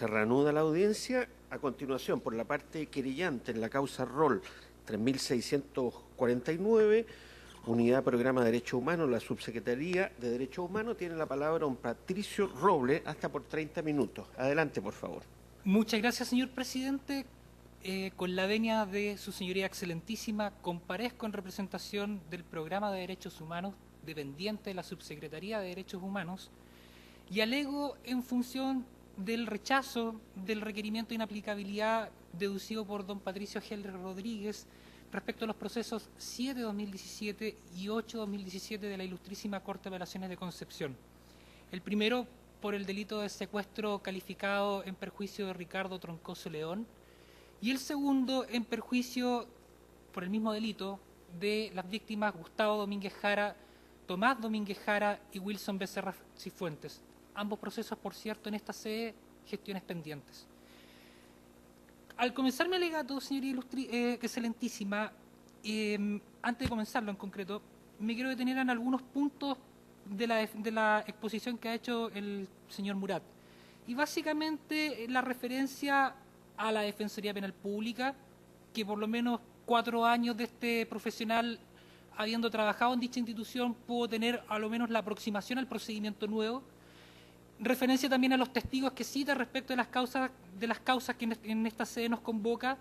Se reanuda la audiencia. A continuación, por la parte querellante en la causa ROL 3649, Unidad Programa de Derechos Humanos, la Subsecretaría de Derechos Humanos, tiene la palabra don Patricio Roble, hasta por 30 minutos. Adelante, por favor. Muchas gracias, señor presidente. Con la venia de su señoría excelentísima, comparezco en representación del Programa de Derechos Humanos, dependiente de la Subsecretaría de Derechos Humanos, y alego en función del rechazo del requerimiento de inaplicabilidad deducido por don Patricio Geldres Rodríguez respecto a los procesos 7-2017 y 8-2017 de la Ilustrísima Corte de Apelaciones de Concepción. El primero por el delito de secuestro calificado en perjuicio de Ricardo Troncoso León, y el segundo en perjuicio por el mismo delito de las víctimas Gustavo Domínguez Jara, Tomás Domínguez Jara y Wilson Becerra Cifuentes. Ambos procesos, por cierto, en esta sede, gestiones pendientes. Al comenzar mi alegato, señoría excelentísima, antes de comenzarlo en concreto, me quiero detener en algunos puntos de la exposición que ha hecho el señor Murat. Y básicamente la referencia a la Defensoría Penal Pública, que por lo menos 4 años de este profesional, habiendo trabajado en dicha institución, pudo tener a lo menos la aproximación al procedimiento nuevo. Referencia también a los testigos que cita respecto de las causas que en esta sede nos convoca,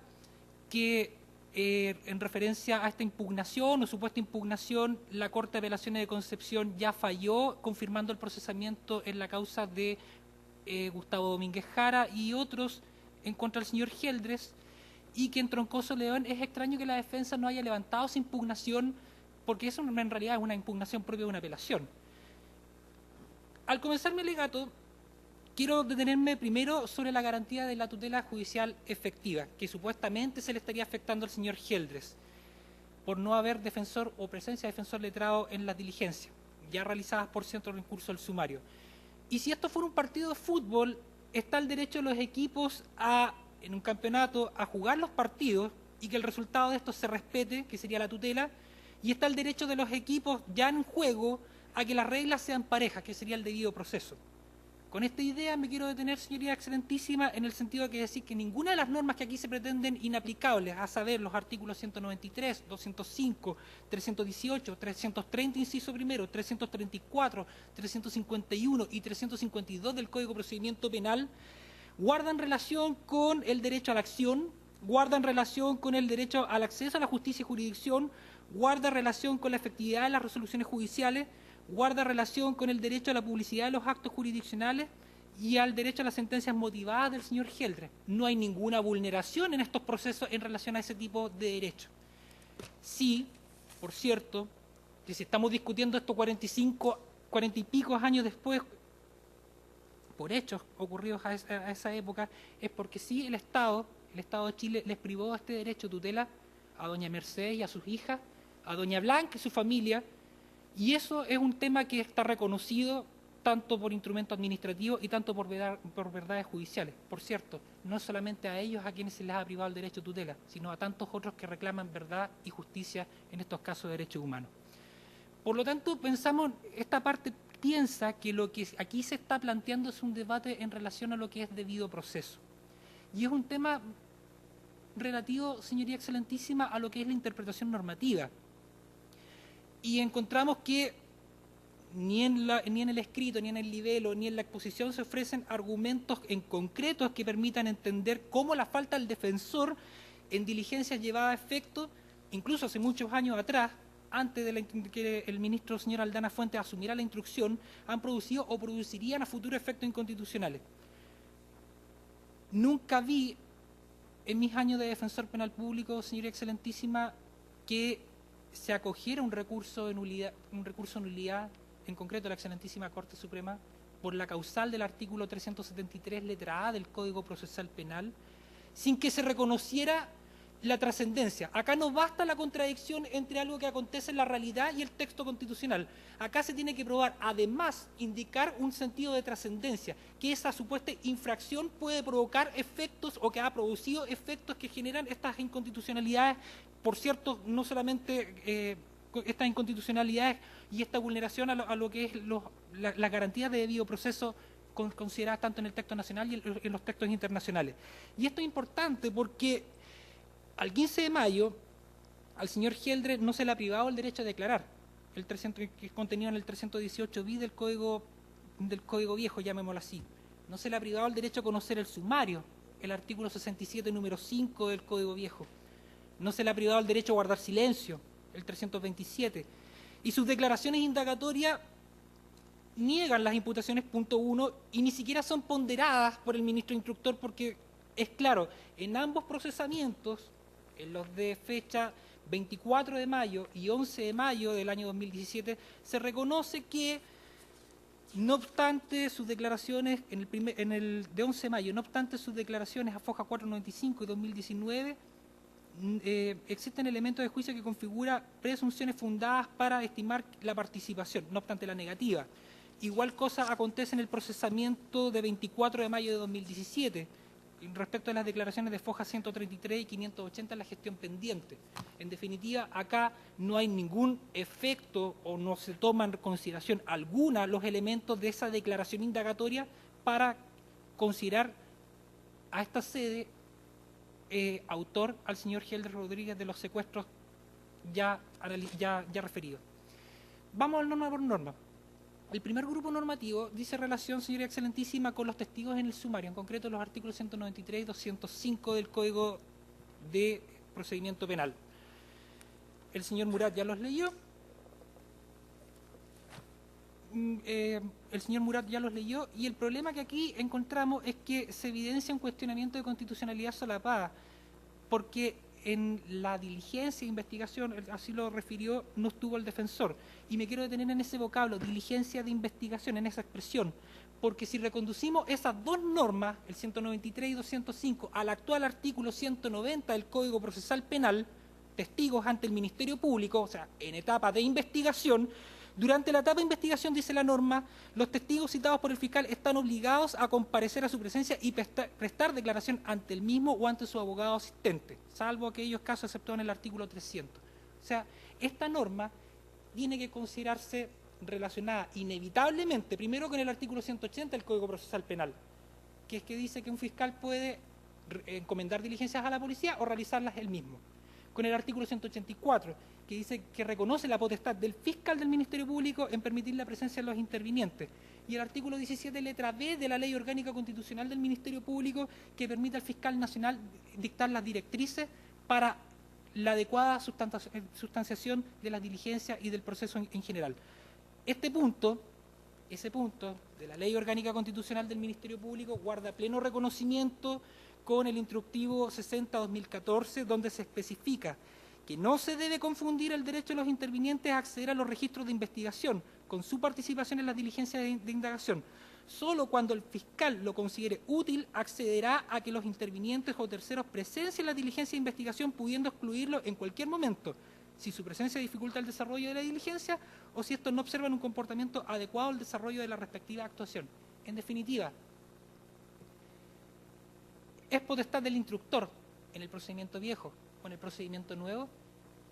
que en referencia a esta impugnación o supuesta impugnación, la Corte de Apelaciones de Concepción ya falló, confirmando el procesamiento en la causa de Gustavo Domínguez Jara y otros en contra del señor Geldres, y que en Troncoso León es extraño que la defensa no haya levantado esa impugnación, porque eso en realidad es una impugnación propia de una apelación. Al comenzar mi alegato, quiero detenerme primero sobre la garantía de la tutela judicial efectiva, que supuestamente se le estaría afectando al señor Geldres, por no haber defensor o presencia de defensor letrado en las diligencias, ya realizadas por cierto recurso al sumario. Y si esto fuera un partido de fútbol, está el derecho de los equipos en un campeonato a jugar los partidos y que el resultado de esto se respete, que sería la tutela, y está el derecho de los equipos ya en juego a que las reglas sean parejas, que sería el debido proceso. Con esta idea me quiero detener, señoría excelentísima, en el sentido de decir que ninguna de las normas que aquí se pretenden inaplicables, a saber, los artículos 193, 205, 318, 330, inciso primero, 334, 351 y 352 del Código de Procedimiento Penal, guardan relación con el derecho a la acción, guardan relación con el derecho al acceso a la justicia y jurisdicción, guarda relación con la efectividad de las resoluciones judiciales, guarda relación con el derecho a la publicidad de los actos jurisdiccionales y al derecho a las sentencias motivadas del señor Geldres. No hay ninguna vulneración en estos procesos en relación a ese tipo de derechos. Sí, por cierto, que si estamos discutiendo esto 40 y pico años después, por hechos ocurridos a esa época, es porque sí el Estado de Chile les privó este derecho de tutela a doña Mercedes y a sus hijas, a doña Blanca y su familia, y eso es un tema que está reconocido tanto por instrumentos administrativos y tanto por verdades judiciales. Por cierto, no solamente a ellos a quienes se les ha privado el derecho de tutela, sino a tantos otros que reclaman verdad y justicia en estos casos de derechos humanos. Por lo tanto, esta parte piensa que lo que aquí se está planteando es un debate en relación a lo que es debido proceso. Y es un tema relativo, señoría excelentísima, a lo que es la interpretación normativa. Y encontramos que ni en el escrito, ni en el libelo, ni en la exposición se ofrecen argumentos en concretos que permitan entender cómo la falta del defensor en diligencias llevadas a efecto, incluso hace muchos años atrás, antes de que el ministro señor Aldana Fuentes asumiera la instrucción, han producido o producirían a futuro efectos inconstitucionales. Nunca vi en mis años de defensor penal público, señora excelentísima, que se acogiera un recurso de nulidad, en concreto la excelentísima Corte Suprema, por la causal del artículo 373, letra A del Código Procesal Penal, sin que se reconociera la trascendencia. Acá no basta la contradicción entre algo que acontece en la realidad y el texto constitucional. Acá se tiene que probar, además, indicar un sentido de trascendencia, que esa supuesta infracción puede provocar efectos o que ha producido efectos que generan estas inconstitucionalidades. Por cierto, no solamente estas inconstitucionalidades y esta vulneración a lo que es las garantías de debido proceso consideradas tanto en el texto nacional y en los textos internacionales. Y esto es importante porque al 15 de mayo al señor Geldre no se le ha privado el derecho a declarar, que es contenido en el 318 bis del Código Viejo, llamémoslo así. No se le ha privado el derecho a conocer el sumario, el artículo 67, número 5 del Código Viejo. No se le ha privado el derecho a guardar silencio, el 327. Y sus declaraciones indagatorias niegan las imputaciones punto 1 y ni siquiera son ponderadas por el ministro instructor porque, es claro, en ambos procesamientos, en los de fecha 24 de mayo y 11 de mayo del año 2017, se reconoce que, no obstante sus declaraciones, en el de 11 de mayo, no obstante sus declaraciones a foja 495 y 2019, existen elementos de juicio que configuran presunciones fundadas para estimar la participación, no obstante la negativa. Igual cosa acontece en el procesamiento de 24 de mayo de 2017, respecto a las declaraciones de foja 133 y 580 en la gestión pendiente. En definitiva, acá no hay ningún efecto o no se toman en consideración alguna los elementos de esa declaración indagatoria para considerar a esta sede autor al señor Geldre Rodríguez de los secuestros ya referidos. Vamos al norma por norma. El primer grupo normativo dice relación, señora excelentísima, con los testigos en el sumario, en concreto los artículos 193 y 205 del Código de Procedimiento Penal. El señor Murat ya los leyó. Y el problema que aquí encontramos es que se evidencia un cuestionamiento de constitucionalidad solapada, porque en la diligencia de investigación, así lo refirió, no estuvo el defensor. Y me quiero detener en ese vocablo, diligencia de investigación, en esa expresión, porque si reconducimos esas dos normas, el 193 y 205, al actual artículo 190 del Código Procesal Penal, testigos ante el Ministerio Público, o sea, en etapa de investigación, durante la etapa de investigación, dice la norma, los testigos citados por el fiscal están obligados a comparecer a su presencia y prestar declaración ante el mismo o ante su abogado asistente, salvo aquellos casos exceptuados en el artículo 300. O sea, esta norma tiene que considerarse relacionada inevitablemente, primero con el artículo 180 del Código Procesal Penal, que es que dice que un fiscal puede encomendar diligencias a la policía o realizarlas él mismo. Con el artículo 184, que dice que reconoce la potestad del fiscal del Ministerio Público en permitir la presencia de los intervinientes. Y el artículo 17, letra B, de la Ley Orgánica Constitucional del Ministerio Público, que permite al fiscal nacional dictar las directrices para la adecuada sustanciación de las diligencias y del proceso en general. Ese punto de la Ley Orgánica Constitucional del Ministerio Público guarda pleno reconocimiento con el instructivo 60-2014, donde se especifica que no se debe confundir el derecho de los intervinientes a acceder a los registros de investigación con su participación en las diligencias de indagación. Solo cuando el fiscal lo considere útil accederá a que los intervinientes o terceros presencien la diligencia de investigación, pudiendo excluirlo en cualquier momento, si su presencia dificulta el desarrollo de la diligencia o si estos no observan un comportamiento adecuado al desarrollo de la respectiva actuación. En definitiva, es potestad del instructor en el procedimiento viejo o en el procedimiento nuevo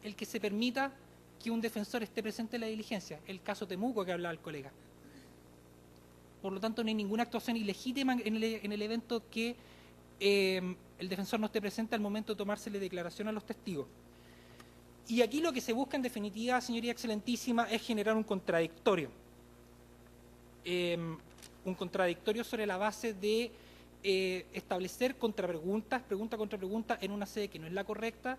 el que se permita que un defensor esté presente en la diligencia, el caso Temuco que hablaba el colega. Por lo tanto, no hay ninguna actuación ilegítima en el evento que el defensor no esté presente al momento de tomársele declaración a los testigos. Y aquí lo que se busca en definitiva, señoría excelentísima, es generar un contradictorio. Un contradictorio sobre la base de establecer contrapreguntas, pregunta contra pregunta en una sede que no es la correcta.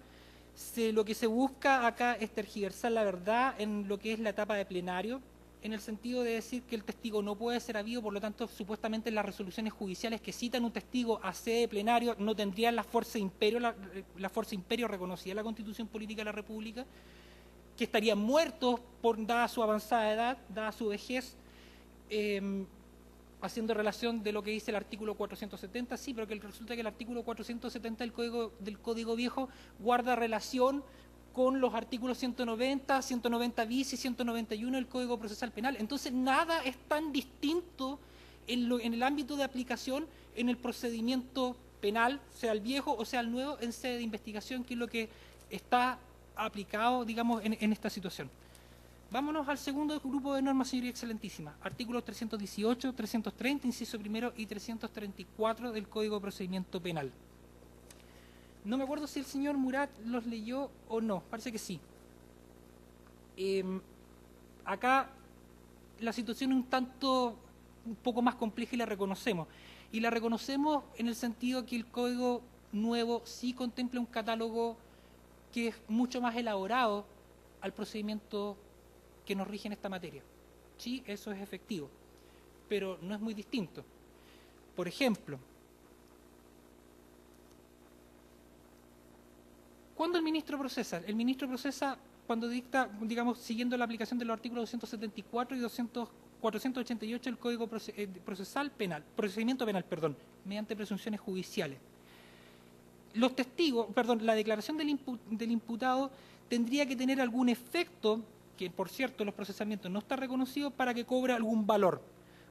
Lo que se busca acá es tergiversar la verdad en lo que es la etapa de plenario, en el sentido de decir que el testigo no puede ser habido, por lo tanto, supuestamente las resoluciones judiciales que citan un testigo a sede de plenario no tendrían la fuerza imperio, la fuerza imperio reconocida en la Constitución Política de la República, que estarían muertos dada su avanzada edad, dada su vejez, haciendo relación de lo que dice el artículo 470, sí, pero que resulta que el artículo 470 del Código Viejo guarda relación con los artículos 190, 190 bis y 191 del Código Procesal Penal. Entonces, nada es tan distinto en el ámbito de aplicación en el procedimiento penal, sea el viejo o sea el nuevo, en sede de investigación, que es lo que está aplicado, digamos, en esta situación. Vámonos al segundo grupo de normas, señoría excelentísima. Artículos 318, 330, inciso primero, y 334 del Código de Procedimiento Penal. No me acuerdo si el señor Murat los leyó o no, parece que sí. Acá la situación es un poco más compleja y la reconocemos. Y la reconocemos en el sentido que el Código nuevo sí contempla un catálogo que es mucho más elaborado al procedimiento que nos rige en esta materia. Sí, eso es efectivo, pero no es muy distinto. Por ejemplo, ¿cuándo el ministro procesa? El ministro procesa cuando dicta, digamos, siguiendo la aplicación de los artículos 274 y 488 del Código Procedimiento Penal, mediante presunciones judiciales. Los testigos, la declaración del imputado tendría que tener algún efecto, que por cierto en los procesamientos no está reconocido, para que cobre algún valor.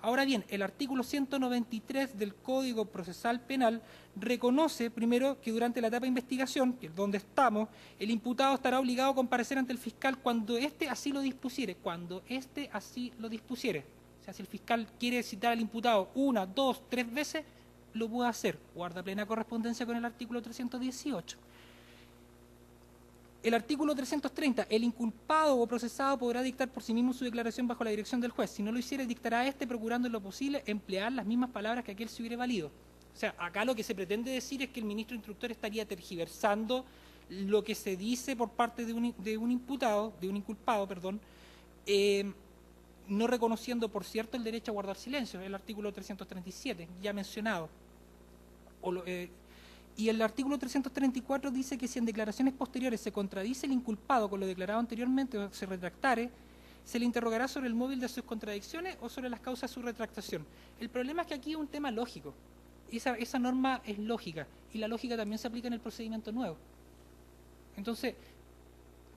Ahora bien, el artículo 193 del Código Procesal Penal reconoce, primero, que durante la etapa de investigación, que es donde estamos, el imputado estará obligado a comparecer ante el fiscal cuando éste así lo dispusiere. Cuando éste así lo dispusiere. O sea, si el fiscal quiere citar al imputado 1, 2, 3 veces, lo puede hacer. Guarda plena correspondencia con el artículo 318. El artículo 330, el inculpado o procesado podrá dictar por sí mismo su declaración bajo la dirección del juez. Si no lo hiciere, dictará éste procurando en lo posible emplear las mismas palabras que aquel se hubiera valido. O sea, acá lo que se pretende decir es que el ministro instructor estaría tergiversando lo que se dice por parte de un inculpado, no reconociendo, por cierto, el derecho a guardar silencio, el artículo 337, ya mencionado. Y el artículo 334 dice que si en declaraciones posteriores se contradice el inculpado con lo declarado anteriormente o se retractare, se le interrogará sobre el móvil de sus contradicciones o sobre las causas de su retractación. El problema es que aquí es un tema lógico. Esa norma es lógica y la lógica también se aplica en el procedimiento nuevo. Entonces,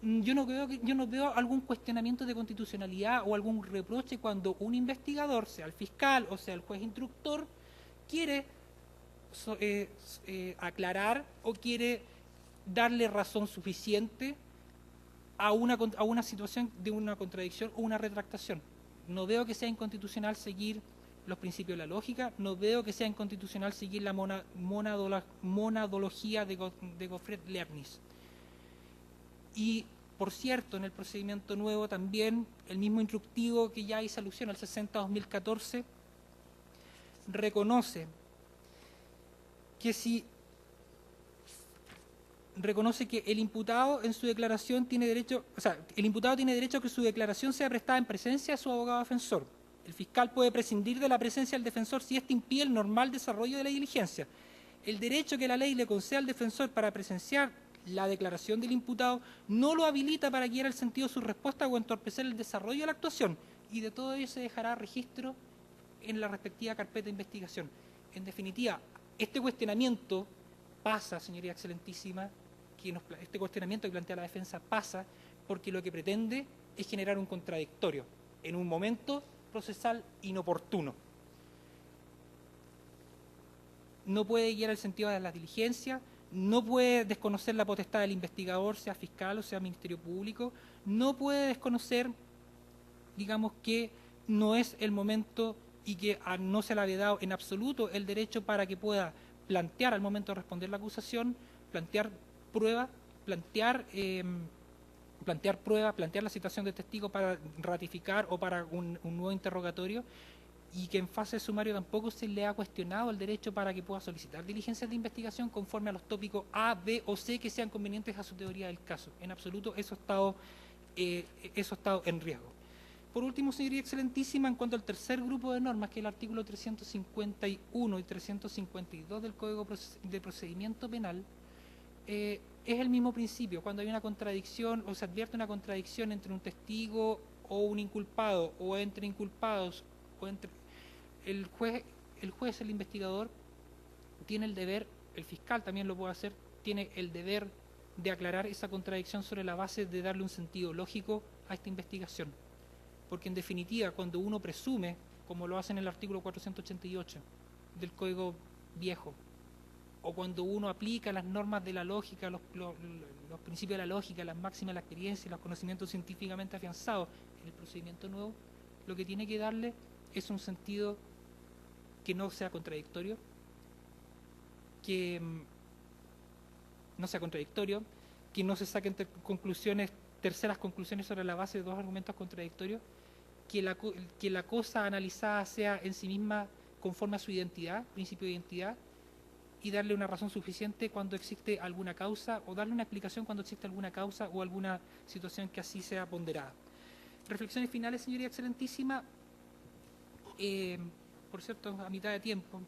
yo no veo algún cuestionamiento de constitucionalidad o algún reproche cuando un investigador, sea el fiscal o sea el juez instructor, quiere aclarar o quiere darle razón suficiente a una situación de una contradicción o una retractación. No veo que sea inconstitucional seguir los principios de la lógica, no veo que sea inconstitucional seguir la monadología de Gottfried Leibniz. Y, por cierto, en el procedimiento nuevo también, el mismo instructivo que ya hice alusión al 60-2014, reconoce que el imputado en su declaración tiene derecho, el imputado tiene derecho a que su declaración sea prestada en presencia de su abogado defensor. El fiscal puede prescindir de la presencia del defensor si éste impide el normal desarrollo de la diligencia. El derecho que la ley le concede al defensor para presenciar la declaración del imputado no lo habilita para guiar el sentido de su respuesta o entorpecer el desarrollo de la actuación, y de todo ello se dejará registro en la respectiva carpeta de investigación. En definitiva, este cuestionamiento pasa, señoría excelentísima, este cuestionamiento que plantea la defensa pasa porque lo que pretende es generar un contradictorio en un momento procesal inoportuno. No puede guiar el sentido de la diligencia, no puede desconocer la potestad del investigador, sea fiscal o sea Ministerio Público, no puede desconocer, digamos, que no es el momento y que no se le había dado en absoluto el derecho para que pueda plantear al momento de responder la acusación, plantear prueba, plantear la situación de testigo para ratificar o para un nuevo interrogatorio, y que en fase de sumario tampoco se le ha cuestionado el derecho para que pueda solicitar diligencias de investigación conforme a los tópicos A, B o C que sean convenientes a su teoría del caso. En absoluto eso ha estado en riesgo. Por último, señoría excelentísima, en cuanto al tercer grupo de normas, que es el artículo 351 y 352 del Código de Procedimiento Penal, es el mismo principio. Cuando hay una contradicción o se advierte una contradicción entre un testigo o un inculpado, o entre inculpados, o entre el juez, el investigador, tiene el deber, el fiscal también lo puede hacer, tiene el deber de aclarar esa contradicción sobre la base de darle un sentido lógico a esta investigación. Porque en definitiva, cuando uno presume, como lo hace en el artículo 488 del Código Viejo, o cuando uno aplica las normas de la lógica, los principios de la lógica, las máximas de la experiencia y los conocimientos científicamente afianzados en el procedimiento nuevo, lo que tiene que darle es un sentido que no sea contradictorio, que no se saquen terceras conclusiones sobre la base de dos argumentos contradictorios, que la cosa analizada sea en sí misma conforme a su identidad, principio de identidad, y darle una razón suficiente cuando existe alguna causa, o darle una explicación cuando existe alguna causa o alguna situación que así sea ponderada. Reflexiones finales, señoría excelentísima. Por cierto, a mitad de tiempo.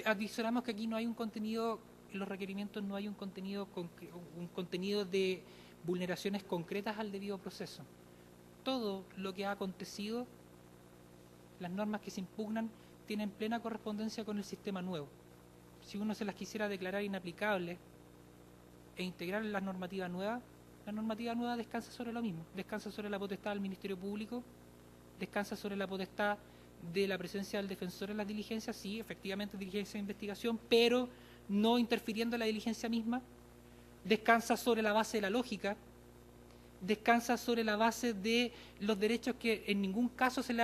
Adicionamos que aquí no hay un contenido, en los requerimientos no hay un contenido de vulneraciones concretas al debido proceso. Todo lo que ha acontecido, las normas que se impugnan, tienen plena correspondencia con el sistema nuevo. Si uno se las quisiera declarar inaplicables e integrar en la normativa nueva descansa sobre lo mismo, descansa sobre la potestad del Ministerio Público, descansa sobre la potestad de la presencia del defensor en las diligencias, sí, efectivamente diligencia de investigación, pero no interfiriendo en la diligencia misma, descansa sobre la base de la lógica, descansa sobre la base de los derechos que en ningún caso se le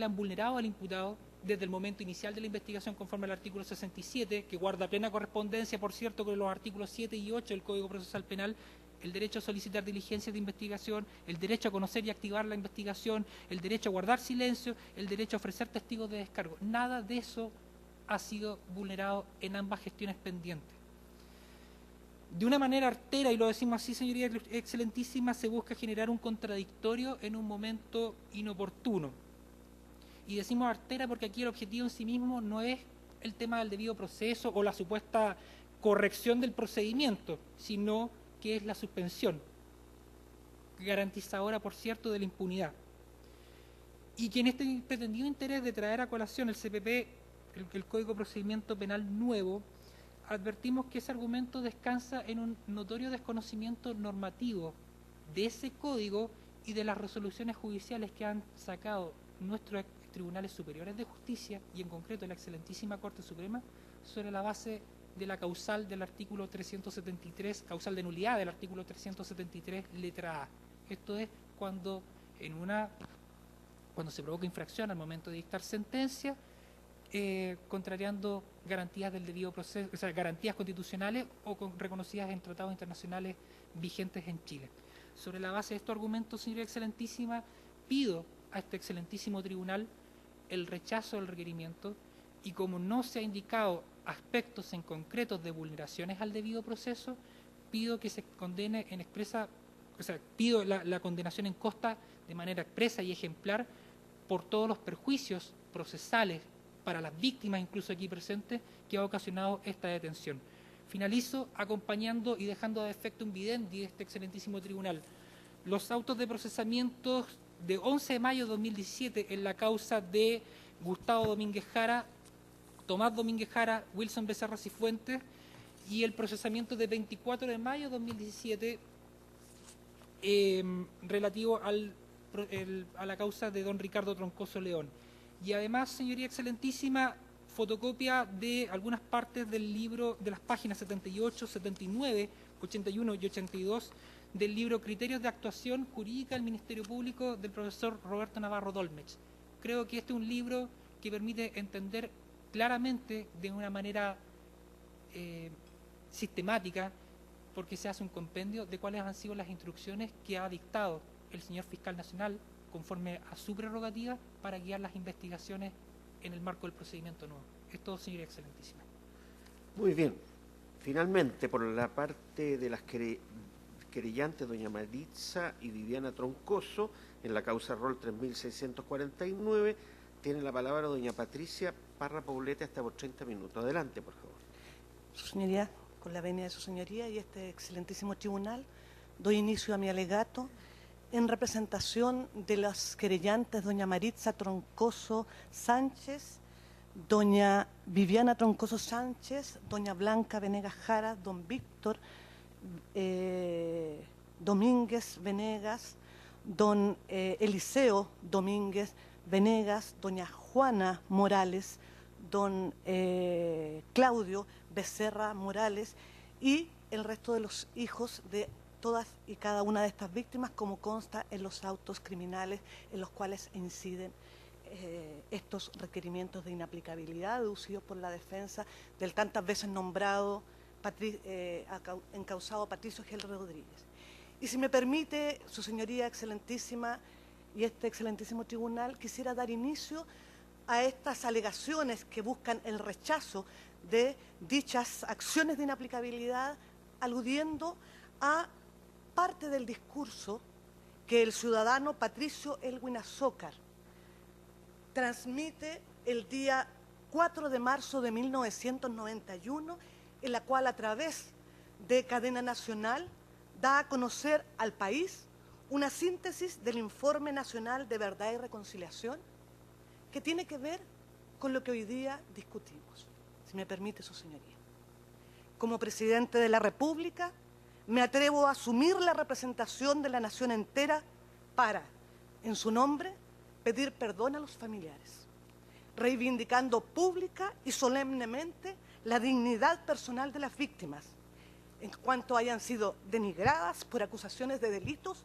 han vulnerado al imputado desde el momento inicial de la investigación conforme al artículo 67, que guarda plena correspondencia, por cierto, con los artículos 7 y 8 del Código Procesal Penal, el derecho a solicitar diligencias de investigación, el derecho a conocer y activar la investigación, el derecho a guardar silencio, el derecho a ofrecer testigos de descargo. Nada de eso ha sido vulnerado en ambas gestiones pendientes. De una manera artera, y lo decimos así, señoría excelentísima, se busca generar un contradictorio en un momento inoportuno. Y decimos artera porque aquí el objetivo en sí mismo no es el tema del debido proceso o la supuesta corrección del procedimiento, sino que es la suspensión, garantizadora, por cierto, de la impunidad. Y que en este pretendido interés de traer a colación el CPP, el Código de Procedimiento Penal nuevo, advertimos que ese argumento descansa en un notorio desconocimiento normativo de ese código y de las resoluciones judiciales que han sacado nuestros tribunales superiores de justicia, y en concreto la excelentísima Corte Suprema, sobre la base de la causal del artículo 373, causal de nulidad del artículo 373, letra A. Esto es cuando se provoca infracción al momento de dictar sentencia, contrariando garantías del debido proceso, o sea, garantías constitucionales o reconocidas en tratados internacionales vigentes en Chile. Sobre la base de estos argumentos, señora excelentísima, pido a este excelentísimo tribunal el rechazo del requerimiento, y como no se ha indicado aspectos en concretos de vulneraciones al debido proceso, pido que se condene en expresa, o sea, pido la condenación en costa de manera expresa y ejemplar por todos los perjuicios procesales para las víctimas, incluso aquí presentes, que ha ocasionado esta detención. Finalizo acompañando y dejando a efecto un videndi de este excelentísimo tribunal. Los autos de procesamiento de 11 de mayo de 2017 en la causa de Gustavo Domínguez Jara, Tomás Domínguez Jara, Wilson Becerra Cifuentes, y el procesamiento de 24 de mayo de 2017 relativo a la causa de don Ricardo Troncoso León. Y además, señoría excelentísima, fotocopia de algunas partes del libro, de las páginas 78, 79, 81 y 82 del libro Criterios de Actuación Jurídica del Ministerio Público del profesor Roberto Navarro Dolmech. Creo que este es un libro que permite entender claramente, de una manera sistemática, porque se hace un compendio de cuáles han sido las instrucciones que ha dictado el señor Fiscal Nacional conforme a su prerrogativa para guiar las investigaciones en el marco del procedimiento nuevo. Es todo, señora excelentísima. Muy bien. Finalmente, por la parte de las querellantes, doña Maritza y Viviana Troncoso, en la causa rol 3649, tiene la palabra doña Patricia Parra Poblete hasta por 30 minutos. Adelante, por favor. Su señoría, con la venia de su señoría y este excelentísimo tribunal, doy inicio a mi alegato en representación de las querellantes doña Maritza Troncoso Sánchez, doña Viviana Troncoso Sánchez, doña Blanca Venegas Jara, don Víctor Domínguez Venegas, don Eliseo Domínguez Venegas, doña Juana Morales, don Claudio Becerra Morales y el resto de los hijos de todas y cada una de estas víctimas, como consta en los autos criminales en los cuales inciden estos requerimientos de inaplicabilidad deducidos por la defensa del tantas veces nombrado encausado Patricio Gelder Rodríguez. Y si me permite, su señoría excelentísima y este excelentísimo tribunal, quisiera dar inicio a estas alegaciones que buscan el rechazo de dichas acciones de inaplicabilidad, aludiendo a parte del discurso que el ciudadano Patricio Elwin Azócar transmite el día 4 de marzo de 1991, en la cual a través de cadena nacional da a conocer al país una síntesis del Informe Nacional de Verdad y Reconciliación que tiene que ver con lo que hoy día discutimos, si me permite su señoría. Como presidente de la República, me atrevo a asumir la representación de la nación entera para, en su nombre, pedir perdón a los familiares, reivindicando pública y solemnemente la dignidad personal de las víctimas, en cuanto hayan sido denigradas por acusaciones de delitos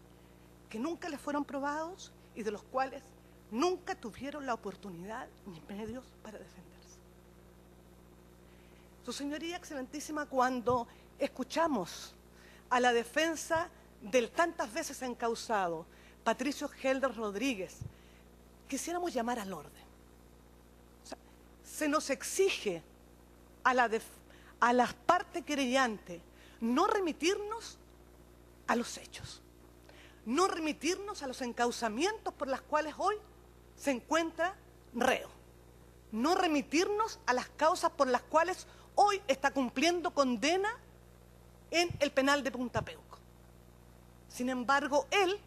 que nunca les fueron probados y de los cuales nunca tuvieron la oportunidad ni medios para defenderse. Su señoría excelentísima, cuando escuchamos a la defensa del tantas veces encausado Patricio Gelder Rodríguez, quisiéramos llamar al orden. O sea, se nos exige a la parte querellante no remitirnos a los hechos, no remitirnos a los encauzamientos por los cuales hoy se encuentra reo, no remitirnos a las causas por las cuales hoy está cumpliendo condena en el penal de Punta Peuco. Sin embargo, él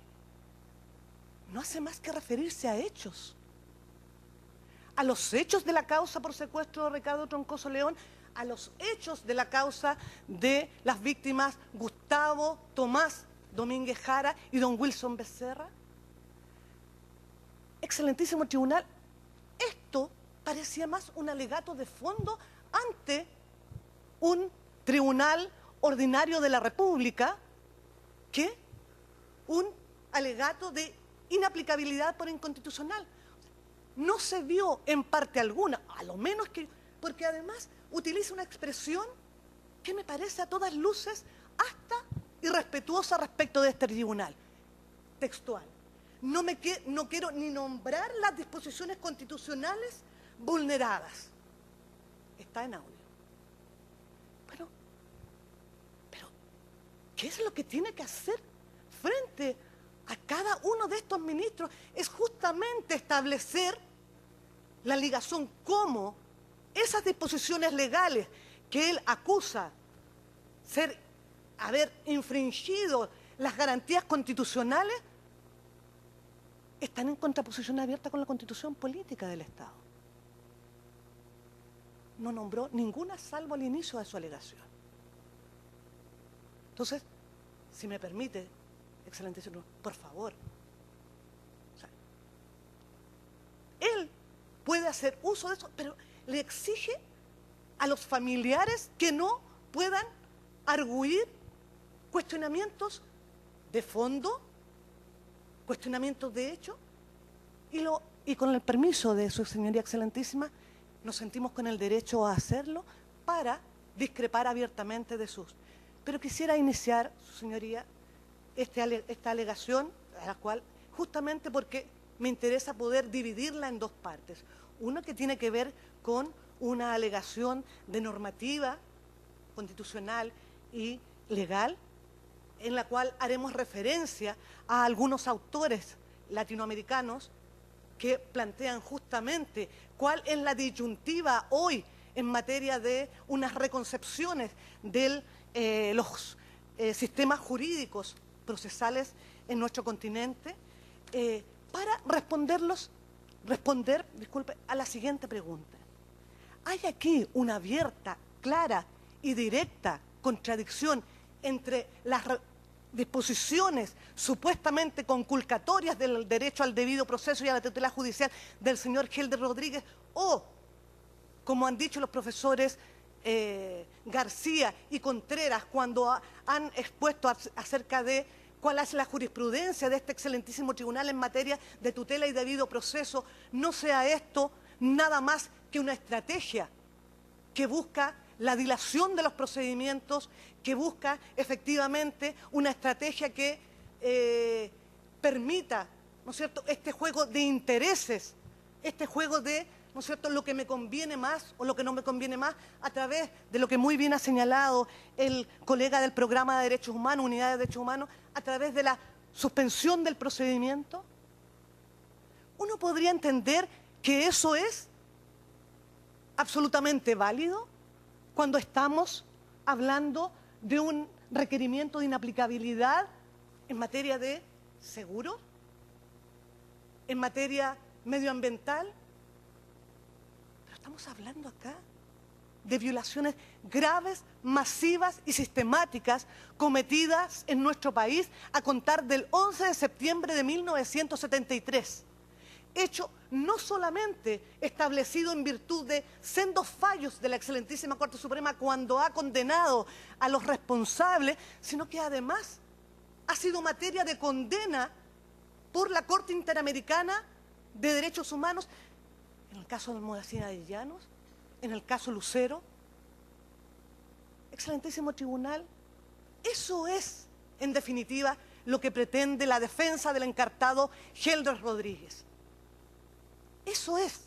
no hace más que referirse a hechos, a los hechos de la causa por secuestro de Ricardo Troncoso León, a los hechos de la causa de las víctimas Gustavo Tomás Domínguez Jara y don Wilson Becerra. Excelentísimo tribunal, esto parecía más un alegato de fondo ante un tribunal ordinario de la República que un alegato de inaplicabilidad por inconstitucional. No se vio en parte alguna, a lo menos que, porque además utiliza una expresión que me parece a todas luces hasta irrespetuosa respecto de este tribunal. Textual. No quiero ni nombrar las disposiciones constitucionales vulneradas. Está en audio. Pero, ¿qué es lo que tiene que hacer frente a cada uno de estos ministros? Es justamente establecer la ligación, cómo esas disposiciones legales que él acusa haber infringido las garantías constitucionales están en contraposición abierta con la Constitución política del Estado. No nombró ninguna salvo al inicio de su alegación. Entonces, si me permite, excelentísimo, por favor, o sea, él puede hacer uso de eso, pero le exige a los familiares que no puedan arguir cuestionamientos de fondo, cuestionamientos de hecho, y con el permiso de su señoría excelentísima, nos sentimos con el derecho a hacerlo para discrepar abiertamente de sus. Pero quisiera iniciar, su señoría, esta alegación, a la cual, justamente porque me interesa poder dividirla en dos partes. Una que tiene que ver con una alegación de normativa constitucional y legal, en la cual haremos referencia a algunos autores latinoamericanos que plantean justamente cuál es la disyuntiva hoy en materia de unas reconcepciones de los sistemas jurídicos procesales en nuestro continente, para responder a la siguiente pregunta. ¿Hay aquí una abierta, clara y directa contradicción entre las disposiciones supuestamente conculcatorias del derecho al debido proceso y a la tutela judicial del señor Gelder Rodríguez o, como han dicho los profesores García y Contreras cuando han expuesto acerca de cuál es la jurisprudencia de este excelentísimo tribunal en materia de tutela y debido proceso, no sea esto nada más que una estrategia que busca la dilación de los procedimientos, que busca efectivamente una estrategia que permita, ¿no es cierto?, este juego de intereses, este juego de, ¿no es cierto?, lo que me conviene más o lo que no me conviene más, a través de lo que muy bien ha señalado el colega del Programa de Derechos Humanos, Unidad de Derechos Humanos, a través de la suspensión del procedimiento. Uno podría entender que eso es absolutamente válido cuando estamos hablando de un requerimiento de inaplicabilidad en materia de seguro, en materia medioambiental. Pero estamos hablando acá de violaciones graves, masivas y sistemáticas cometidas en nuestro país a contar del 11 de septiembre de 1973. Hecho no solamente establecido en virtud de sendos fallos de la excelentísima Corte Suprema cuando ha condenado a los responsables, sino que además ha sido materia de condena por la Corte Interamericana de Derechos Humanos, en el caso de Almodacina de Llanos, en el caso Lucero. Excelentísimo Tribunal, eso es, en definitiva, lo que pretende la defensa del encartado Gelder Rodríguez. Eso es.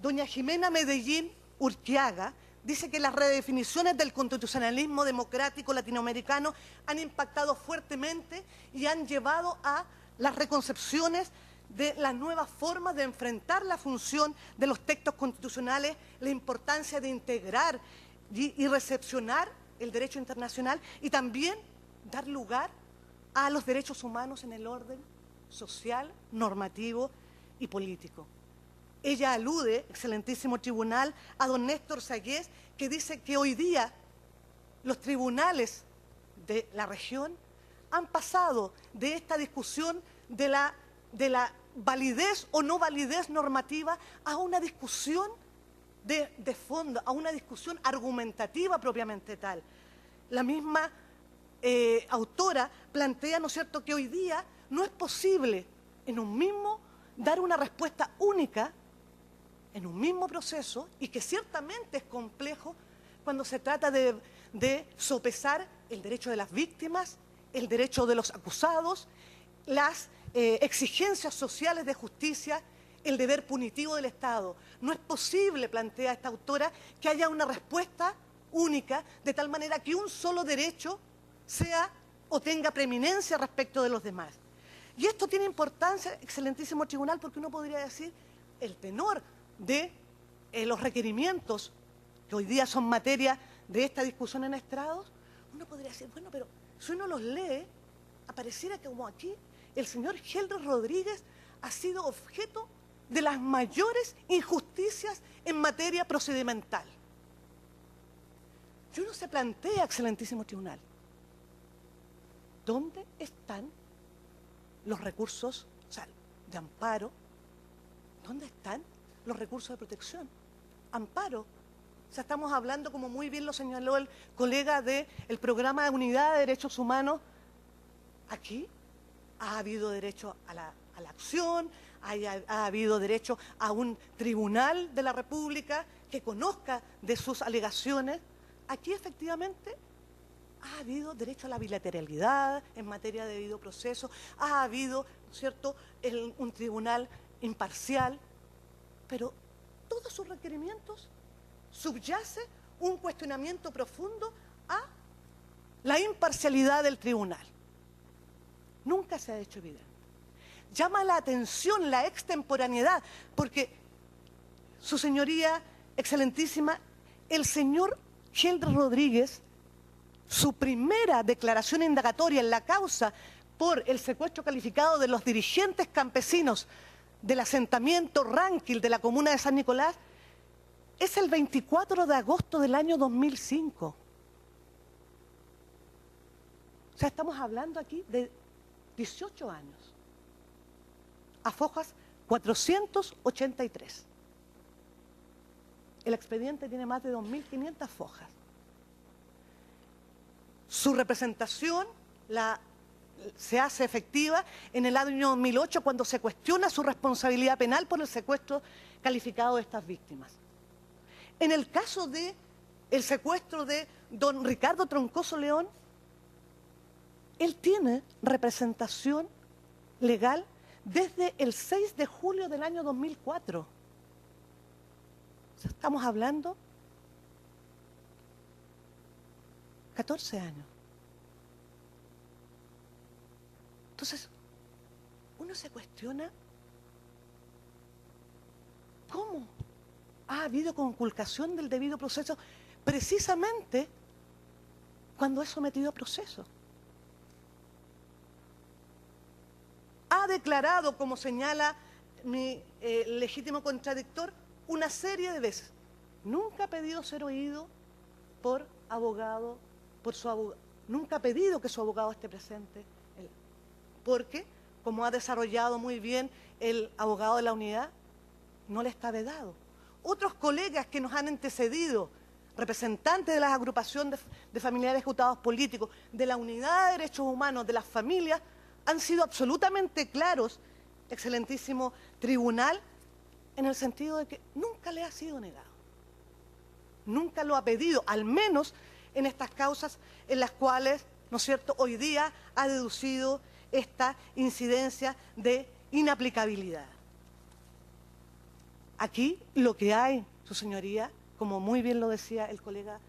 Doña Jimena Medellín Urquiaga dice que las redefiniciones del constitucionalismo democrático latinoamericano han impactado fuertemente y han llevado a las reconcepciones de las nuevas formas de enfrentar la función de los textos constitucionales, la importancia de integrar y recepcionar el derecho internacional y también dar lugar a los derechos humanos en el orden social, normativo y político. Ella alude, excelentísimo tribunal, a don Néstor Sayés, que dice que hoy día los tribunales de la región han pasado de esta discusión de la validez o no validez normativa a una discusión de fondo, a una discusión argumentativa propiamente tal. La misma autora plantea, ¿no es cierto?, que hoy día no es posible en un mismo dar una respuesta única en un mismo proceso y que ciertamente es complejo cuando se trata de sopesar el derecho de las víctimas, el derecho de los acusados, las exigencias sociales de justicia, el deber punitivo del Estado. No es posible, plantea esta autora, que haya una respuesta única de tal manera que un solo derecho sea o tenga preeminencia respecto de los demás. Y esto tiene importancia, excelentísimo tribunal, porque uno podría decir el tenor de los requerimientos que hoy día son materia de esta discusión en estrados. Uno podría decir, bueno, pero si uno los lee, apareciera que como aquí el señor Gelder Rodríguez ha sido objeto de las mayores injusticias en materia procedimental. Y uno se plantea, excelentísimo tribunal, ¿dónde están los recursos, o sea, de amparo? ¿Dónde están los recursos de protección? Amparo. O sea, estamos hablando, como muy bien lo señaló el colega del Programa de Unidad de Derechos Humanos. Aquí ha habido derecho a la acción, ha habido derecho a un tribunal de la República que conozca de sus alegaciones. Aquí efectivamente ha habido derecho a la bilateralidad en materia de debido proceso, ha habido, ¿no es cierto?, un tribunal imparcial, pero todos sus requerimientos subyace un cuestionamiento profundo a la imparcialidad del tribunal. Nunca se ha hecho evidente. Llama la atención la extemporaneidad, porque su señoría excelentísima, el señor Gelder Rodríguez, su primera declaración indagatoria en la causa por el secuestro calificado de los dirigentes campesinos del asentamiento Ranquil de la comuna de San Nicolás, es el 24 de agosto del año 2005. O sea, estamos hablando aquí de 18 años. A fojas 483. El expediente tiene más de 2.500 fojas. Su representación se hace efectiva en el año 2008 cuando se cuestiona su responsabilidad penal por el secuestro calificado de estas víctimas. En el caso del secuestro de don Ricardo Troncoso León, él tiene representación legal desde el 6 de julio del año 2004. O sea, estamos hablando 14 años. Entonces, uno se cuestiona cómo ha habido conculcación del debido proceso precisamente cuando es sometido a proceso. Ha declarado, como señala mi legítimo contradictor, una serie de veces. Nunca ha pedido ser oído por abogado, por su abogado. Nunca ha pedido que su abogado esté presente. Porque, como ha desarrollado muy bien el abogado de la unidad, no le está vedado. Otros colegas que nos han antecedido, representantes de las agrupaciones de familiares ejecutados políticos, de la unidad de derechos humanos, de las familias, han sido absolutamente claros, excelentísimo tribunal, en el sentido de que nunca le ha sido negado. Nunca lo ha pedido, al menos en estas causas en las cuales, ¿no es cierto?, hoy día ha deducido esta incidencia de inaplicabilidad. Aquí lo que hay, su señoría, como muy bien lo decía el colega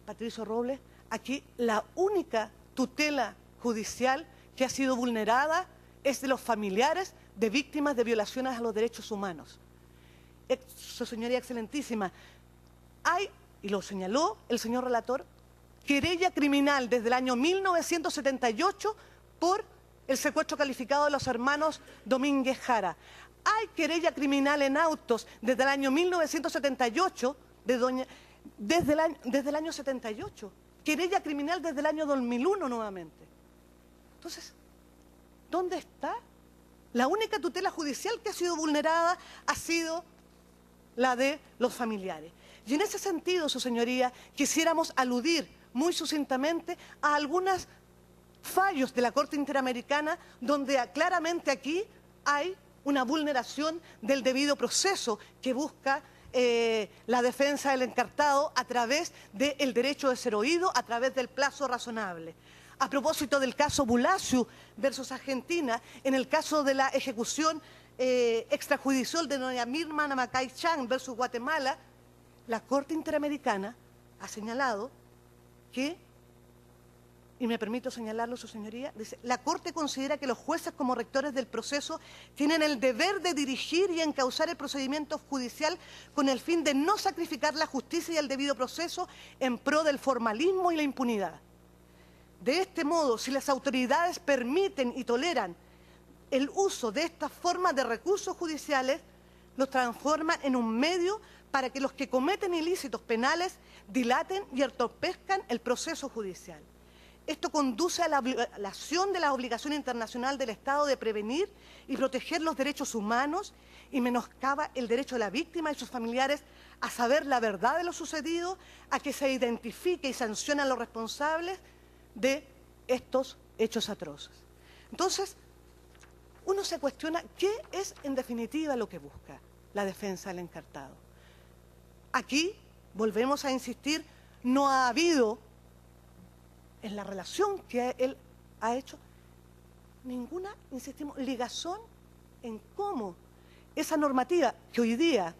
Patricio Robles, aquí la única tutela judicial que ha sido vulnerada es de los familiares de víctimas de violaciones a los derechos humanos. Su señoría excelentísima, hay, y lo señaló el señor relator, querella criminal desde el año 1978 por el secuestro calificado de los hermanos Domínguez Jara. Hay querella criminal en autos desde el año 1978, desde el año 78. Querella criminal desde el año 2001 nuevamente. Entonces, ¿dónde está? La única tutela judicial que ha sido vulnerada ha sido la de los familiares. Y en ese sentido, su señoría, quisiéramos aludir muy sucintamente a algunos fallos de la Corte Interamericana donde claramente aquí hay una vulneración del debido proceso que busca la defensa del encartado a través del derecho de ser oído, a través del plazo razonable. A propósito del caso Bulaciu versus Argentina, en el caso de la ejecución extrajudicial de doña Mirna Namacay Chang versus Guatemala, la Corte Interamericana ha señalado que, y me permito señalarlo, su señoría, dice, la Corte considera que los jueces como rectores del proceso tienen el deber de dirigir y encauzar el procedimiento judicial con el fin de no sacrificar la justicia y el debido proceso en pro del formalismo y la impunidad. De este modo, si las autoridades permiten y toleran el uso de estas formas de recursos judiciales, los transforman en un medio para que los que cometen ilícitos penales dilaten y entorpezcan el proceso judicial. Esto conduce a la violación de la obligación internacional del Estado de prevenir y proteger los derechos humanos y menoscaba el derecho de la víctima y sus familiares a saber la verdad de lo sucedido, a que se identifique y sancione a los responsables de estos hechos atroces. Entonces, uno se cuestiona qué es en definitiva lo que busca la defensa del encartado. Aquí, volvemos a insistir, no ha habido, en la relación que él ha hecho, ninguna, insistimos, ligazón en cómo esa normativa que hoy día,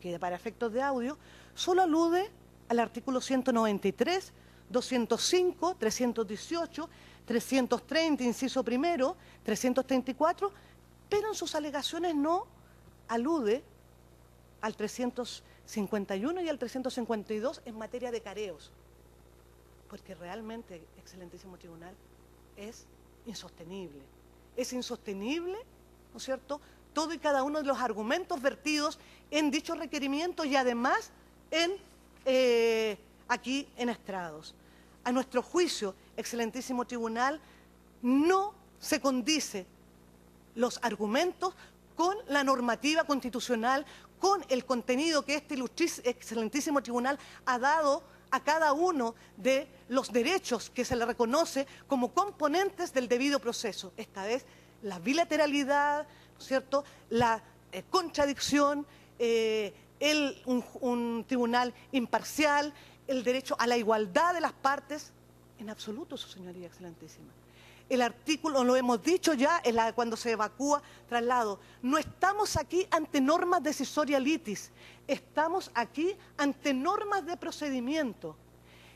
que para efectos de audio, solo alude al artículo 193, 205, 318, 330, inciso primero, 334, pero en sus alegaciones no alude al 351 y al 352 en materia de careos, porque realmente, excelentísimo tribunal, es insostenible. Es insostenible, ¿no es cierto?, todo y cada uno de los argumentos vertidos en dichos requerimientos y además aquí en estrados. A nuestro juicio, excelentísimo tribunal, no se condice los argumentos con la normativa constitucional, con el contenido que este excelentísimo tribunal ha dado a cada uno de los derechos que se le reconoce como componentes del debido proceso. Esta vez bilateralidad, ¿no es cierto?, la contradicción, un tribunal imparcial, el derecho a la igualdad de las partes, en absoluto, su señoría excelentísima. El artículo, lo hemos dicho ya, cuando se evacúa traslado, no estamos aquí ante normas decisorias litis, estamos aquí ante normas de procedimiento.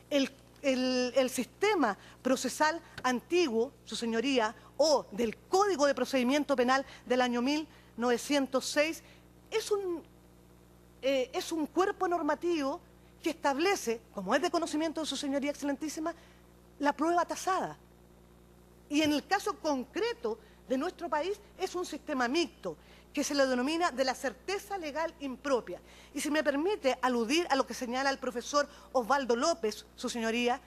El sistema procesal antiguo, su señoría, o del Código de Procedimiento Penal del año 1906, es un cuerpo normativo que establece, como es de conocimiento de su señoría excelentísima, la prueba tasada. Y en el caso concreto de nuestro país es un sistema mixto, que se le denomina de la certeza legal impropia. Y si me permite aludir a lo que señala el profesor Osvaldo López, su señoría,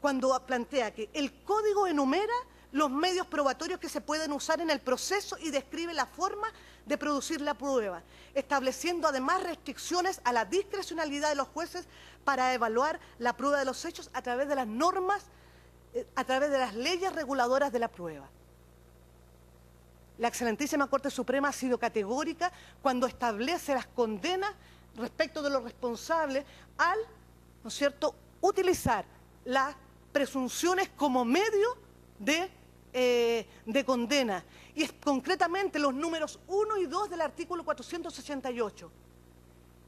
cuando plantea que el código enumera los medios probatorios que se pueden usar en el proceso y describe la forma de producir la prueba, estableciendo además restricciones a la discrecionalidad de los jueces para evaluar la prueba de los hechos a través de las normas, a través de las leyes reguladoras de la prueba. La excelentísima Corte Suprema ha sido categórica cuando establece las condenas respecto de los responsables al, ¿no es cierto?, utilizar las presunciones como medio de condena. Y es concretamente los números 1 y 2 del artículo 468.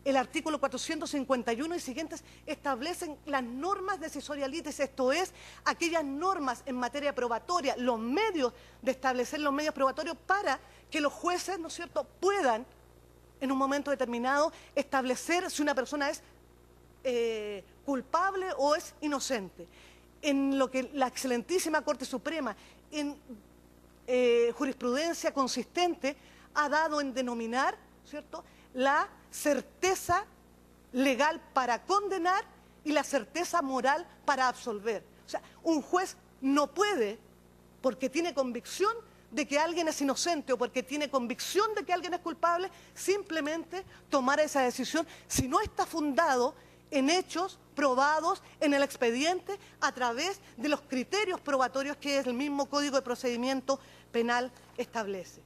El artículo 451 y siguientes establecen las normas decisorialitis, esto es, aquellas normas en materia probatoria, los medios de establecer los medios probatorios para que los jueces, ¿no es cierto?, puedan, en un momento determinado, establecer si una persona es culpable o es inocente. En lo que la excelentísima Corte Suprema, en jurisprudencia consistente, ha dado en denominar, ¿cierto?, la certeza legal para condenar y la certeza moral para absolver. O sea, un juez no puede, porque tiene convicción de que alguien es inocente o porque tiene convicción de que alguien es culpable, simplemente tomar esa decisión si no está fundado en hechos probados en el expediente a través de los criterios probatorios que el mismo Código de Procedimiento Penal establece.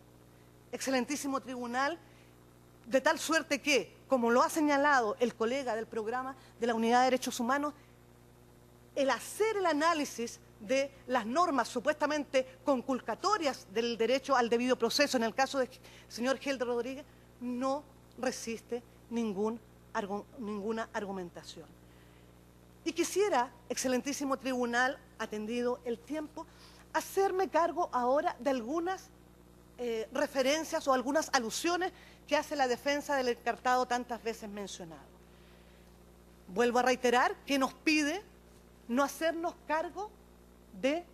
Excelentísimo Tribunal, de tal suerte que, como lo ha señalado el colega del programa de la Unidad de Derechos Humanos, el hacer el análisis de las normas supuestamente conculcatorias del derecho al debido proceso, en el caso del señor Gelder Rodríguez, no resiste ninguna argumentación. Y quisiera, excelentísimo Tribunal, atendido el tiempo, hacerme cargo ahora de algunas referencias o algunas alusiones que hace la defensa del encartado tantas veces mencionado. Vuelvo a reiterar que nos pide no hacernos cargo de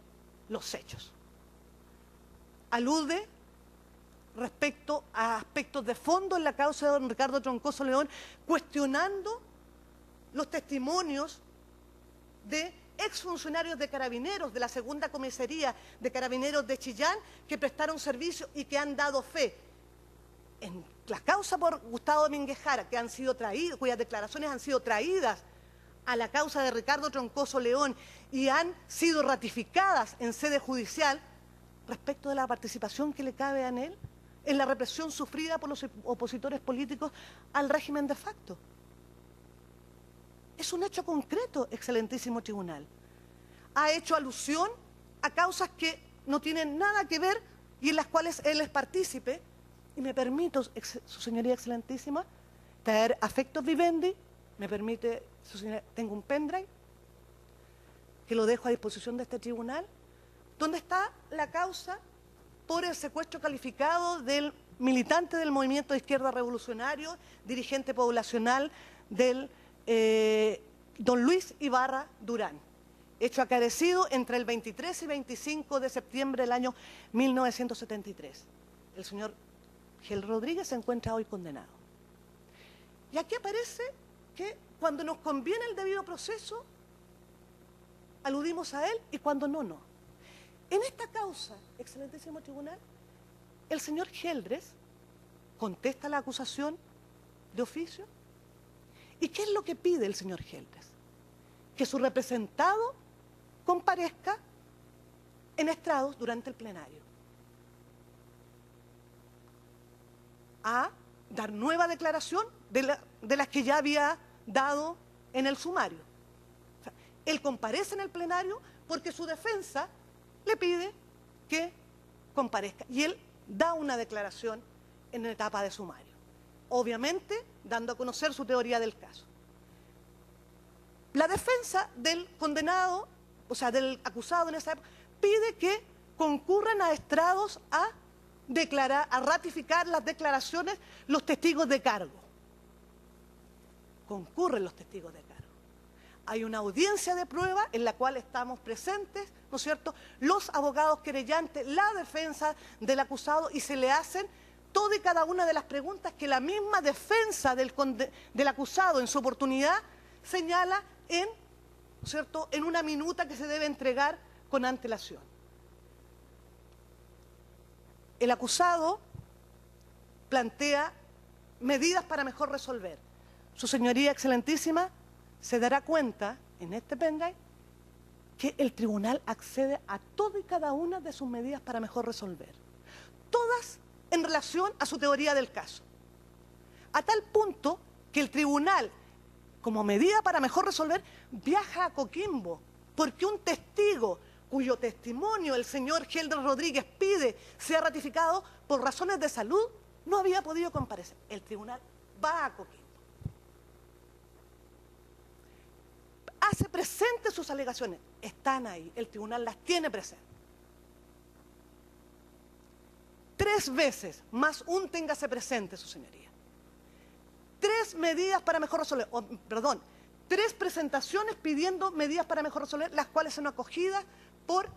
los hechos. Alude respecto a aspectos de fondo en la causa de don Ricardo Troncoso León, cuestionando los testimonios de exfuncionarios de Carabineros, de la segunda comisaría de Carabineros de Chillán, que prestaron servicio y que han dado fe en la causa por Gustavo Domínguez Jara, que han sido traídos, cuyas declaraciones han sido traídas a la causa de Ricardo Troncoso León y han sido ratificadas en sede judicial respecto de la participación que le cabe a él en la represión sufrida por los opositores políticos al régimen de facto. Es un hecho concreto, excelentísimo Tribunal. Ha hecho alusión a causas que no tienen nada que ver y en las cuales él es partícipe. Y me permito, su señoría excelentísima, traer afectos vivendi, me permite, su señoría, tengo un pendrive que lo dejo a disposición de este tribunal, donde está la causa por el secuestro calificado del militante del Movimiento de Izquierda Revolucionario, dirigente poblacional del don Luis Ibarra Durán, hecho acaecido entre el 23 y 25 de septiembre del año 1973. El señor Gel Rodríguez se encuentra hoy condenado. Y aquí aparece que cuando nos conviene el debido proceso, aludimos a él y cuando no, no. En esta causa, excelentísimo Tribunal, el señor Geldres contesta la acusación de oficio. ¿Y qué es lo que pide el señor Geldres? Que su representado comparezca en estrados durante el plenario a dar nueva declaración de las que ya había dado en el sumario. O sea, él comparece en el plenario porque su defensa le pide que comparezca y él da una declaración en la etapa de sumario, obviamente dando a conocer su teoría del caso. La defensa del condenado, o sea, del acusado en esa época, pide que concurran a estrados a declarar, a ratificar las declaraciones los testigos de cargo. Concurren los testigos de cargo. Hay una audiencia de prueba en la cual estamos presentes, ¿no es cierto?, los abogados querellantes, la defensa del acusado, y se le hacen toda y cada una de las preguntas que la misma defensa del acusado en su oportunidad señala en, ¿no es cierto?, en una minuta que se debe entregar con antelación. El acusado plantea medidas para mejor resolver. Su señoría excelentísima se dará cuenta en este pendrive que el tribunal accede a toda y cada una de sus medidas para mejor resolver. Todas en relación a su teoría del caso. A tal punto que el tribunal, como medida para mejor resolver, viaja a Coquimbo, porque un testigo cuyo testimonio el señor Geldres Rodríguez pide sea ratificado por razones de salud, no había podido comparecer. El tribunal va a Coquimbo. Hace presentes sus alegaciones, están ahí, el tribunal las tiene presentes. 3 veces, más un téngase presente, su señoría. 3 medidas para mejor resolver, 3 presentaciones pidiendo medidas para mejor resolver, las cuales son acogidas por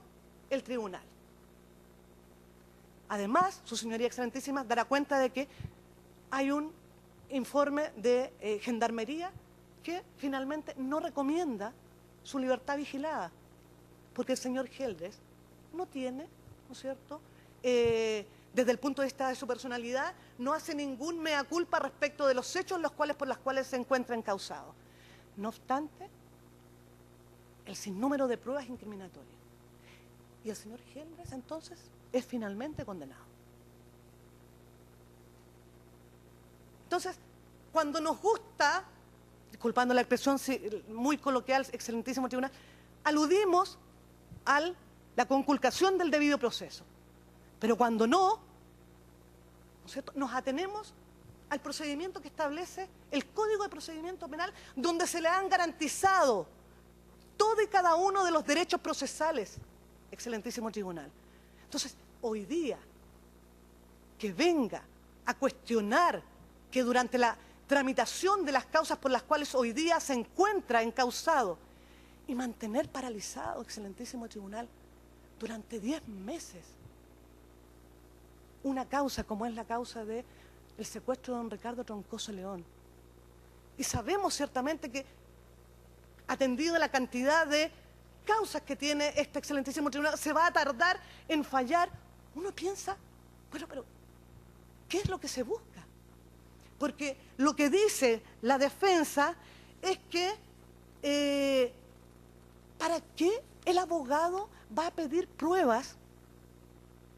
el tribunal. Además, su señoría excelentísima dará cuenta de que hay un informe de Gendarmería que finalmente no recomienda su libertad vigilada, porque el señor Geldres no tiene, ¿no es cierto?, desde el punto de vista de su personalidad, no hace ningún mea culpa respecto de los hechos por los cuales se encuentra encausado. No obstante, el sinnúmero de pruebas incriminatorias. Y el señor Geldres, entonces, es finalmente condenado. Entonces, cuando nos gusta, disculpando la expresión muy coloquial, excelentísimo tribunal, aludimos a la conculcación del debido proceso. Pero cuando no es cierto?, nos atenemos al procedimiento que establece el Código de Procedimiento Penal, donde se le han garantizado todo y cada uno de los derechos procesales, excelentísimo tribunal. Entonces, hoy día, que venga a cuestionar que durante la tramitación de las causas por las cuales hoy día se encuentra encausado y mantener paralizado, excelentísimo tribunal, durante 10 meses, una causa como es la causa del secuestro de don Ricardo Troncoso León. Y sabemos ciertamente que, atendido a la cantidad de causas que tiene este excelentísimo tribunal, se va a tardar en fallar. Uno piensa, bueno, pero ¿qué es lo que se busca? Porque lo que dice la defensa es que ¿para qué el abogado va a pedir pruebas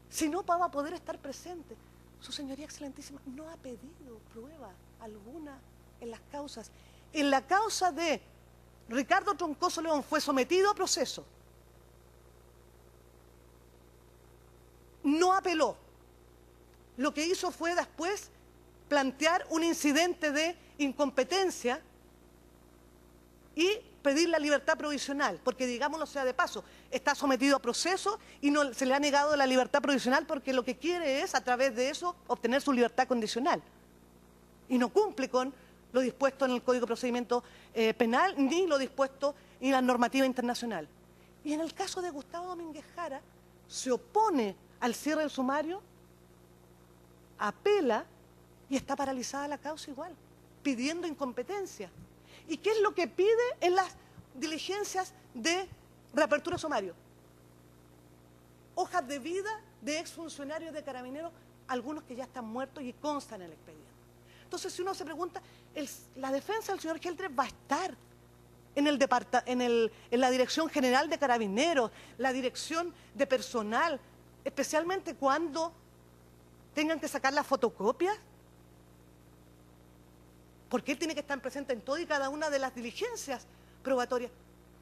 si no va a poder estar presente? Su señoría excelentísima no ha pedido prueba alguna en las causas. En la causa de Ricardo Troncoso León fue sometido a proceso. No apeló. Lo que hizo fue después plantear un incidente de incompetencia y pedir la libertad provisional, porque digámoslo sea de paso, está sometido a proceso y no se le ha negado la libertad provisional porque lo que quiere es, a través de eso, obtener su libertad condicional. Y no cumple con lo dispuesto en el Código de Procedimiento Penal, ni lo dispuesto en la normativa internacional. Y en el caso de Gustavo Domínguez Jara, se opone al cierre del sumario, apela y está paralizada la causa igual, pidiendo incompetencia. ¿Y qué es lo que pide en las diligencias de reapertura de sumario? Hojas de vida de exfuncionarios de Carabineros algunos que ya están muertos y constan en el expediente. Entonces, si uno se pregunta, la defensa del señor Geldres va a estar en la Dirección General de Carabineros, la Dirección de Personal, especialmente cuando tengan que sacar las fotocopias, porque él tiene que estar presente en toda y cada una de las diligencias probatorias.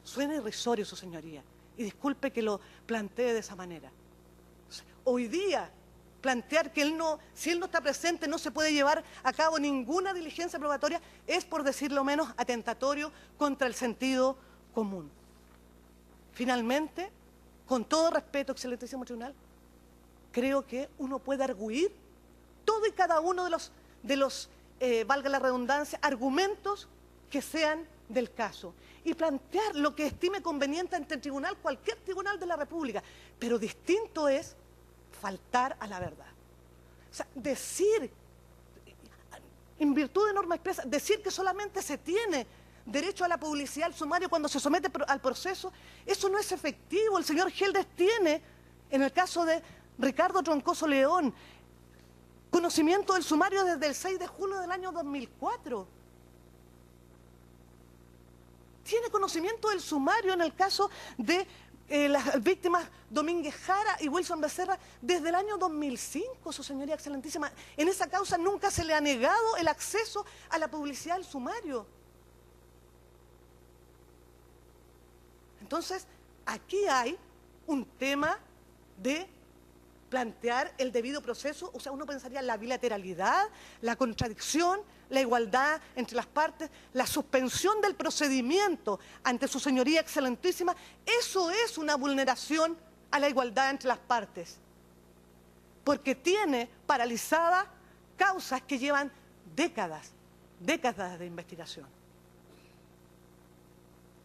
Suena irrisorio, su señoría, y disculpe que lo plantee de esa manera. Hoy día, plantear que si él no está presente no se puede llevar a cabo ninguna diligencia probatoria es, por decirlo menos, atentatorio contra el sentido común. Finalmente, con todo respeto, excelentísimo tribunal, creo que uno puede arguir todo y cada uno de los valga la redundancia, argumentos que sean del caso y plantear lo que estime conveniente ante el tribunal, cualquier tribunal de la República, pero distinto es faltar a la verdad. O sea, decir, en virtud de norma expresa, decir que solamente se tiene derecho a la publicidad al sumario cuando se somete al proceso, eso no es efectivo. El señor Geldres tiene, en el caso de Ricardo Troncoso León, conocimiento del sumario desde el 6 de julio del año 2004. Tiene conocimiento del sumario en el caso de las víctimas Domínguez Jara y Wilson Becerra desde el año 2005, su señoría excelentísima. En esa causa nunca se le ha negado el acceso a la publicidad del sumario. Entonces, aquí hay un tema de plantear el debido proceso, o sea, uno pensaría la bilateralidad, la contradicción, la igualdad entre las partes, la suspensión del procedimiento ante su señoría excelentísima. Eso es una vulneración a la igualdad entre las partes, porque tiene paralizadas causas que llevan décadas de investigación.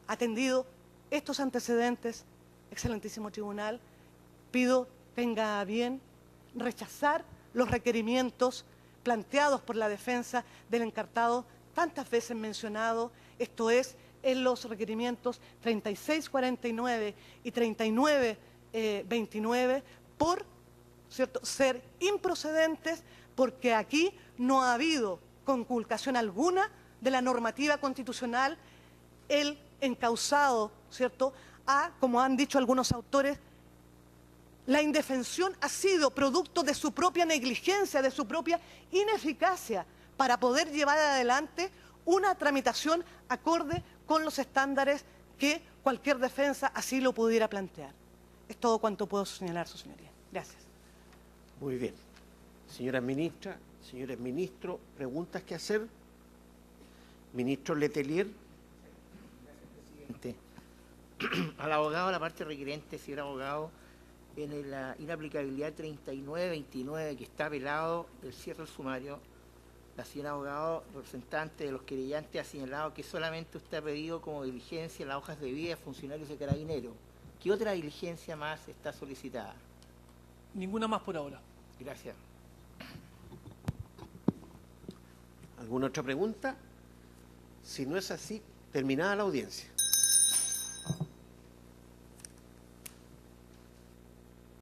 Atendido estos antecedentes, excelentísimo tribunal, pido tenga a bien rechazar los requerimientos planteados por la defensa del encartado, tantas veces mencionado, esto es, en los requerimientos 3649 y 3929, por ser improcedentes, porque aquí no ha habido conculcación alguna de la normativa constitucional. El encausado, ¿cierto?, como han dicho algunos autores, la indefensión ha sido producto de su propia negligencia, de su propia ineficacia para poder llevar adelante una tramitación acorde con los estándares que cualquier defensa así lo pudiera plantear. Es todo cuanto puedo señalar, su señoría. Gracias. Muy bien. Señora ministra, señores ministros, ¿preguntas que hacer? Ministro Letelier. Gracias, presidente. Al abogado, la parte requerente, señor abogado, en la inaplicabilidad 3929 que está apelado el cierre del sumario, la señora abogado, representante de los querellantes, ha señalado que solamente usted ha pedido como diligencia las hojas de vida de funcionarios de Carabineros. ¿Qué otra diligencia más está solicitada? Ninguna más por ahora. Gracias. ¿Alguna otra pregunta? Si no es así, terminada la audiencia.